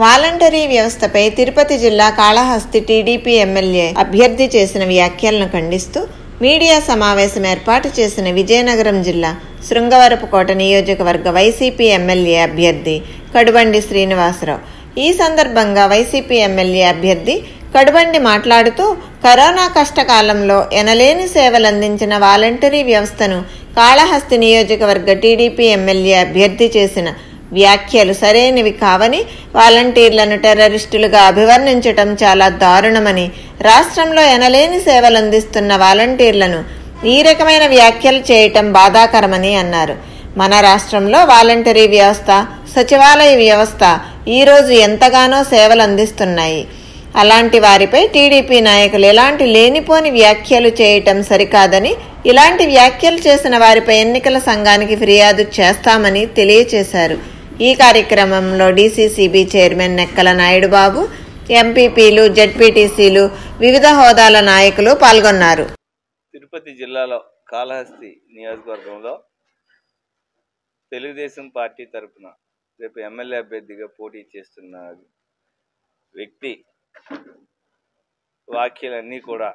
Voluntary వ్యవస్థపై తిరుపతి జిల్లా Kalahasti TDP MLA అభ్యర్థి చేసిన వ్యాఖ్యలను ఖండిస్తూ మీడియా సమావేశం ఏర్పాటు చేసిన విజయనగరం జిల్లా శృంగవరపుకోట నియోజకవర్గ వైసీపీ ఎమ్మెల్యే అభ్యర్థి కడుబండి శ్రీనివాసరావు. ఈ సందర్భంగా వైసీపీ ఎమ్మెల్యే అభ్యర్థి కడుబండి మాట్లాడుతూ కరోనా కష్టకాలంలో ఎనలేని సేవలందించిన వాలంటరీ వ్యవస్థను కాళహస్తి నియోజకవర్గ టీడీపీ ఎమ్మెల్యే అభ్యర్థి చేసిన వ్యాఖ్యలు సరైనవి కావని, వాలంటీర్లను టెర్రరిస్టులుగా అభివర్ణించటం చాలా దారుణమని, రాష్ట్రంలో ఎనలేని సేవలందిస్తున్న వాలంటీర్లను ఈ రకమైన వ్యాఖ్యలు చేయటం బాధాకరమని అన్నారు. మన రాష్ట్రంలో వాలంటరీ వ్యవస్థ, సచివాలయ వ్యవస్థ ఈరోజు ఎంతగానో సేవలు అందిస్తున్నాయి. అలాంటి వారిపై టీడీపీ నాయకులు ఎలాంటి లేనిపోని వ్యాఖ్యలు చేయటం సరికాదని, ఇలాంటి వ్యాఖ్యలు చేసిన వారిపై ఎన్నికల సంఘానికి ఫిర్యాదు చేస్తామని తెలియజేశారు. ఈ కార్యక్రమంలో డీసీసీబీ చైర్మన్ నెక్కల నాయుడు బాబు, ఎంపీపీలు, జెడ్పీటీసీలు, వివిధ హోదాల నాయకులు పాల్గొన్నారు. తిరుపతి జిల్లాలో కాళహస్తి నియోజకవర్గంలో తెలుగుదేశం పార్టీ తరఫున రేపు ఎమ్మెల్యే అభ్యర్థిగా పోటీ చేస్తున్న వ్యక్తి వ్యాఖ్యలన్నీ కూడా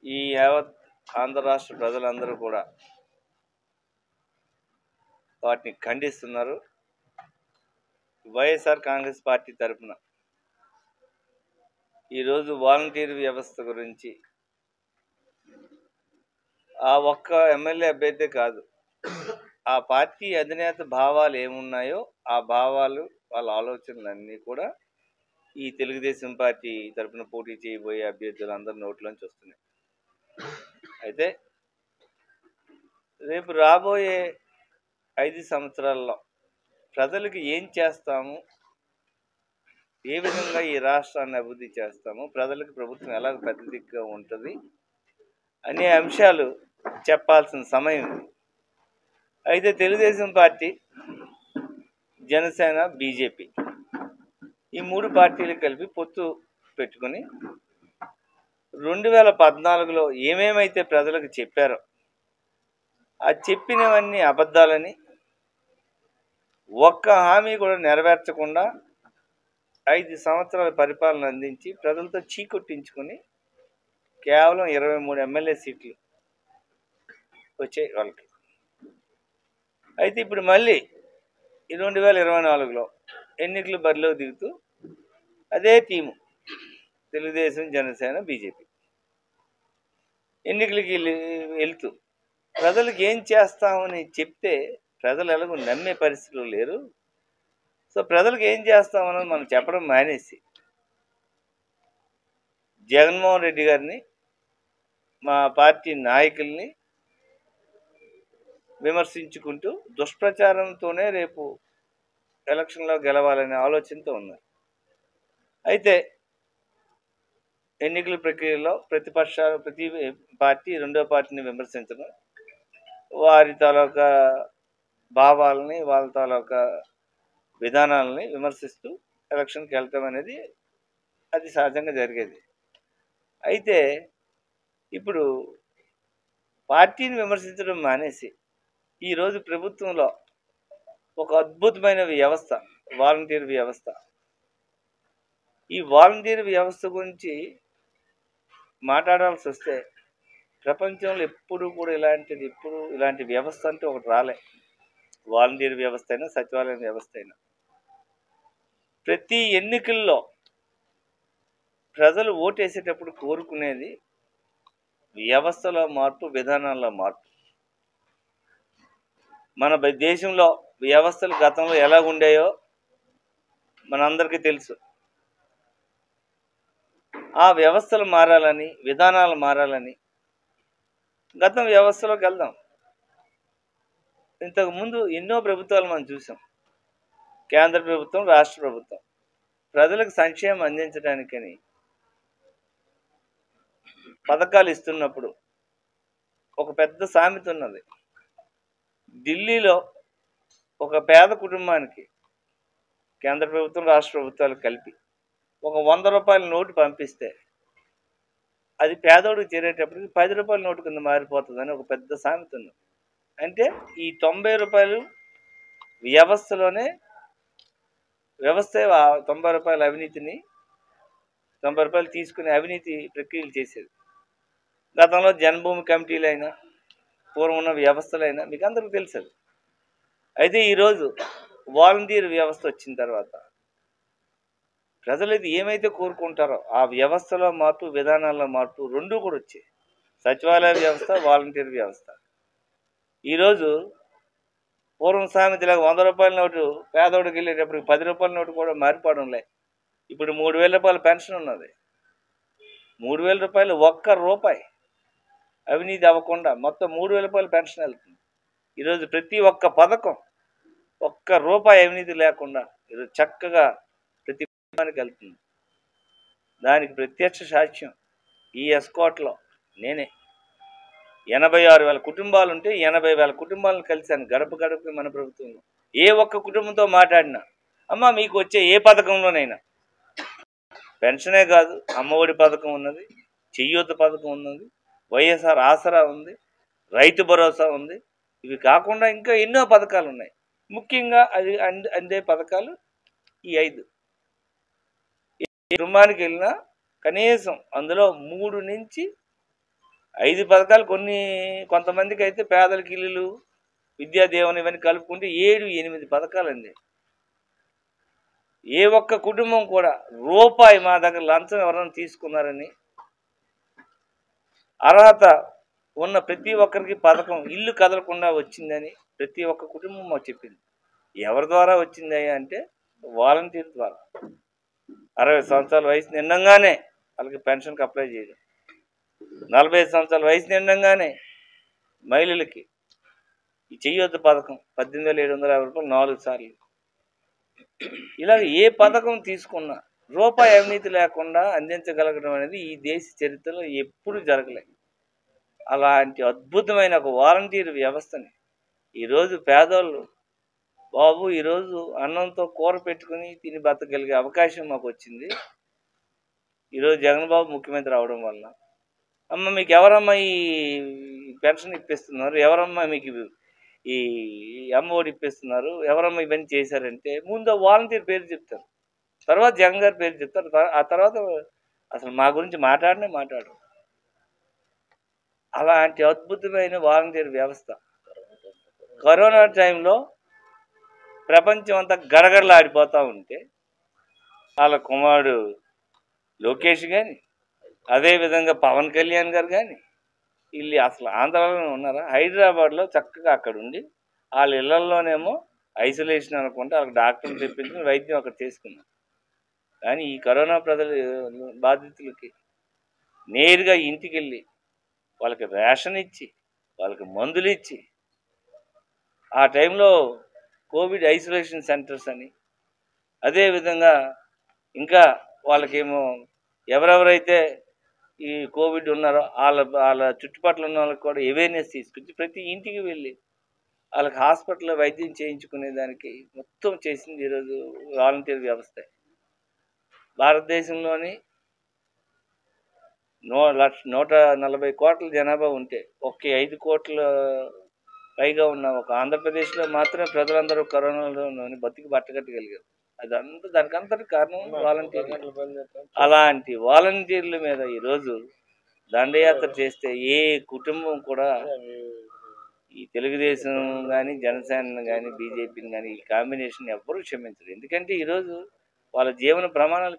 ఈ యావత్ ఆంధ్ర రాష్ట్ర ప్రజలందరూ కూడా వాటిని ఖండిస్తున్నారు. వైఎస్ఆర్ కాంగ్రెస్ పార్టీ తరఫున ఈరోజు వాలంటీర్ వ్యవస్థ గురించి ఆ ఒక్క ఎమ్మెల్యే అభ్యర్థి కాదు, ఆ పార్టీ అధినేత భావాలు ఏమున్నాయో ఆ భావాలు, వాళ్ళ ఆలోచనలన్నీ కూడా ఈ తెలుగుదేశం పార్టీ తరఫున పోటీ చేయబోయే అభ్యర్థులందరి నోట్లోంచి వస్తున్నాయి. అయితే రేపు రాబోయే 5 సంవత్సరాల్లో ప్రజలకు ఏం చేస్తాము, ఏ విధంగా ఈ రాష్ట్రాన్ని అభివృద్ధి చేస్తాము, ప్రజలకు ప్రభుత్వం ఎలా పెద్ద దిక్కుగా ఉంటుంది అనే అంశాలు చెప్పాల్సిన సమయం. అయితే తెలుగుదేశం పార్టీ, జనసేన, బీజేపీ ఈ 3 పార్టీలు కలిపి పొత్తు పెట్టుకుని 2014లో ఏమేమైతే ప్రజలకు చెప్పారో ఆ చెప్పినవన్నీ అబద్ధాలని, ఒక్క హామీ కూడా నెరవేర్చకుండా 5 సంవత్సరాల పరిపాలన అందించి ప్రజలతో చీకొట్టించుకొని కేవలం 23 ఎమ్మెల్యే సీట్లు వచ్చాయి వాళ్ళకి. అయితే ఇప్పుడు మళ్ళీ 2024లో ఎన్నికలు బరిలో దిగుతూ అదే టీము తెలుగుదేశం, జనసేన, బీజేపీ ఎన్నికలకి వెళ్తూ ప్రజలకు ఏం చేస్తామని చెప్తే ప్రజలు ఎలాగో నమ్మే పరిస్థితులు లేరు. సో ప్రజలకు ఏం చేస్తామన్నది మనం చెప్పడం మానేసి జగన్మోహన్ రెడ్డి గారిని, మా పార్టీ నాయకుల్ని విమర్శించుకుంటూ దుష్ప్రచారంతోనే రేపు ఎలక్షన్లో గెలవాలనే ఆలోచనతో ఉన్నారు. అయితే ఎన్నికల ప్రక్రియలో ప్రతి పార్టీ రెండో పార్టీని విమర్శించడం, వారి తాలూకా భావాలని, వాళ్ళ తాలూకా విధానాలని విమర్శిస్తూ ఎలక్షన్కి వెళ్ళటం అనేది అది సహజంగా జరిగేది. అయితే ఇప్పుడు పార్టీని విమర్శించడం మానేసి ఈరోజు ప్రభుత్వంలో ఒక అద్భుతమైన వ్యవస్థ వాలంటీర్ వ్యవస్థ. ఈ వాలంటీర్ వ్యవస్థ గురించి మాట్లాడాల్సి వస్తే ప్రపంచంలో ఎప్పుడు కూడా ఇలాంటి వ్యవస్థ అంటే ఒకటి రాలే. వాలంటీర్ వ్యవస్థ అయినా, సచివాలయం వ్యవస్థ అయినా ప్రతి ఎన్నికల్లో ప్రజలు ఓటేసేటప్పుడు కోరుకునేది వ్యవస్థలో మార్పు, విధానాల్లో మార్పు. మన దేశంలో వ్యవస్థలు గతంలో ఎలా ఉండేయో మనందరికీ తెలుసు. ఆ వ్యవస్థలు మారాలని, విధానాలు మారాలని గతం వ్యవస్థలోకి వెళ్దాం. ఇంతకుముందు ఎన్నో ప్రభుత్వాలు మనం చూసాం. కేంద్ర ప్రభుత్వం, రాష్ట్ర ప్రభుత్వం ప్రజలకు సంక్షేమం అందించడానికని పథకాలు ఇస్తున్నప్పుడు ఒక పెద్ద సామెత ఉన్నది. ఢిల్లీలో ఒక పేద కుటుంబానికి కేంద్ర ప్రభుత్వం, రాష్ట్ర ప్రభుత్వాలు కలిపి ఒక 100 రూపాయల నోటు పంపిస్తే అది పేదోడికి చేరేటప్పటికి 10 రూపాయల నోటు కింద మారిపోతుందని ఒక పెద్ద సామెత ఉంది. అంటే ఈ 90 రూపాయలు వ్యవస్థలోనే వ్యవస్థే 90 రూపాయల అవినీతిని 90 రూపాయలు తీసుకుని అవినీతి ప్రక్రియలు చేసేది. గతంలో జన్మభూమి కమిటీలైనా పూర్వం ఉన్న వ్యవస్థలైనా మీకు అందరికీ తెలుసు. అయితే ఈరోజు వాలంటీర్ వ్యవస్థ వచ్చిన తర్వాత ప్రజలు ఇది ఏమైతే కోరుకుంటారో ఆ వ్యవస్థలో మార్పు, విధానాల్లో మార్పు రెండూ కూడా వచ్చాయి. సచివాలయ వ్యవస్థ, వాలంటీర్ వ్యవస్థ. ఈరోజు పూర్వం సామెతలాగా 100 రూపాయల నోటు పేదోడికి వెళ్ళేటప్పటికి 10 రూపాయల నోటు కూడా మారిపోవడంలే. ఇప్పుడు 3000 రూపాయల పెన్షన్ ఉన్నది. 3000 రూపాయలు ఒక్క రూపాయి అవినీతి అవ్వకుండా మొత్తం 3000 రూపాయల పెన్షన్ వెళ్తుంది. ఈరోజు ప్రతి ఒక్క పథకం ఒక్క రూపాయి అవినీతి లేకుండా ఈరోజు చక్కగా ప్రతి కుటుంబానికి వెళ్తుంది. దానికి ప్రత్యక్ష సాక్ష్యం ఈ ఎస్కాట్లో నేనే. 86,000 కుటుంబాలు ఉంటే 80,000 కుటుంబాలను కలిశాను గడప గడపకి మన ప్రభుత్వంలో. ఏ ఒక్క కుటుంబంతో మాట్లాడినా అమ్మ మీకు వచ్చే ఏ పథకంలోనైనా పెన్షనే కాదు, అమ్మఒడి పథకం ఉన్నది, చెయ్యూత పథకం ఉన్నది, వైఎస్ఆర్ ఆసరా ఉంది, రైతు భరోసా ఉంది. ఇవి కాకుండా ఇంకా ఎన్నో పథకాలు ఉన్నాయి. ముఖ్యంగా అది అందే పథకాలు ఈ 5. ఏ కుటుంబానికి వెళ్ళినా కనీసం అందులో 3 నుంచి 5 పథకాలు, కొంతమందికి అయితే పేదలకి ఇల్లులు, విద్యా దీవెన ఇవన్నీ కలుపుకుంటే 7-8 పథకాలు అండి. ఏ ఒక్క కుటుంబం కూడా రూపాయి మా దగ్గర లంచం ఎవరైనా తీసుకున్నారని అర్హత ఉన్న ప్రతి ఒక్కరికి పథకం ఇల్లు కదలకుండా వచ్చిందని ప్రతి ఒక్క కుటుంబం మాకు చెప్పింది. ఎవరి ద్వారా వచ్చింది అంటే వాలంటీర్ ద్వారా. 60 సంవత్సరాల వయసు నిండంగానే వాళ్ళకి పెన్షన్కి అప్లై చేయడం, 45 సంవత్సరాల వయసు నిండంగానే మహిళలకి ఈ చెయ్యొద్దు పథకం 18,750 రూపాయలు 4 సార్లు. ఇలా ఏ పథకం తీసుకున్నా రూపాయి అవినీతి లేకుండా అందించగలగడం అనేది ఈ దేశ చరిత్రలో ఎప్పుడు జరగలేదు. అలాంటి అద్భుతమైన ఒక వాలంటీర్ వ్యవస్థని ఈరోజు పేదోళ్ళు బాబు ఈరోజు అన్నంతో కూర పెట్టుకుని తిని బతకగలిగే అవకాశం మాకు వచ్చింది ఈరోజు జగన్ బాబు ముఖ్యమంత్రి అవడం వల్ల. అమ్మ మీకు ఎవరమ్మా ఈ పెన్షన్ ఇప్పిస్తున్నారు, ఎవరమ్మా మీకు ఈ అమ్మఒడి ఇప్పిస్తున్నారు, ఎవరమ్మా ఇవన్నీ చేశారంటే ముందు వాలంటీర్ పేరు చెప్తారు, తర్వాత జగన్ గారి పేరు చెప్తారు, ఆ తర్వాత అసలు మా గురించి మాట్లాడరు. అలాంటి అద్భుతమైన వాలంటీర్ వ్యవస్థ కరోనా టైంలో ప్రపంచం అంతా గడగడలాడిపోతూ ఉంటే వాళ్ళ కుమారుడు లోకేష్ కానీ, అదేవిధంగా పవన్ కళ్యాణ్ గారు కానీ వీళ్ళు అసలు ఆంధ్రాలోనే ఉన్నారా? హైదరాబాద్లో చక్కగా అక్కడ ఉండి వాళ్ళ ఇళ్లలోనేమో ఐసోలేషన్ అనుకుంటే వాళ్ళకి డాక్టర్లు తెప్పించుకుని వైద్యం అక్కడ చేసుకున్నారు. కానీ ఈ కరోనా బాధితులకి నేరుగా ఇంటికి వెళ్ళి వాళ్ళకి రేషన్ ఇచ్చి, వాళ్ళకి మందులు ఇచ్చి, ఆ టైంలో కోవిడ్ ఐసోలేషన్ సెంటర్స్ అని, అదేవిధంగా ఇంకా వాళ్ళకేమో ఎవరెవరైతే ఈ కోవిడ్ ఉన్నారో వాళ్ళ చుట్టుపక్కల ఉన్న వాళ్ళకి కూడా అవేర్నెస్ తీసుకొచ్చి ప్రతి ఇంటికి వెళ్ళి వాళ్ళకి హాస్పిటల్లో వైద్యం చేయించుకునేదానికి మొత్తం చేసింది ఈరోజు వాలంటీర్ వ్యవస్థ. భారతదేశంలోని 140 కోట్ల జనాభా ఉంటే 5 కోట్ల పైగా ఉన్న ఒక ఆంధ్రప్రదేశ్లో మాత్రమే ప్రజలందరూ కరోనాలోని బతికి బట్టగట్టగలిగారు. దానికంతటి కారణం వాలంటీర్లు. అలాంటి వాలంటీర్ల మీద ఈరోజు దండయాత్ర చేస్తే ఏ కుటుంబం కూడా ఈ తెలుగుదేశం కానీ, జనసేన కానీ, బీజేపీని కానీ ఈ కాంబినేషన్ ఎవ్వరూ క్షమించరు. ఎందుకంటే ఈరోజు వాళ్ళ జీవన ప్రమాణాలు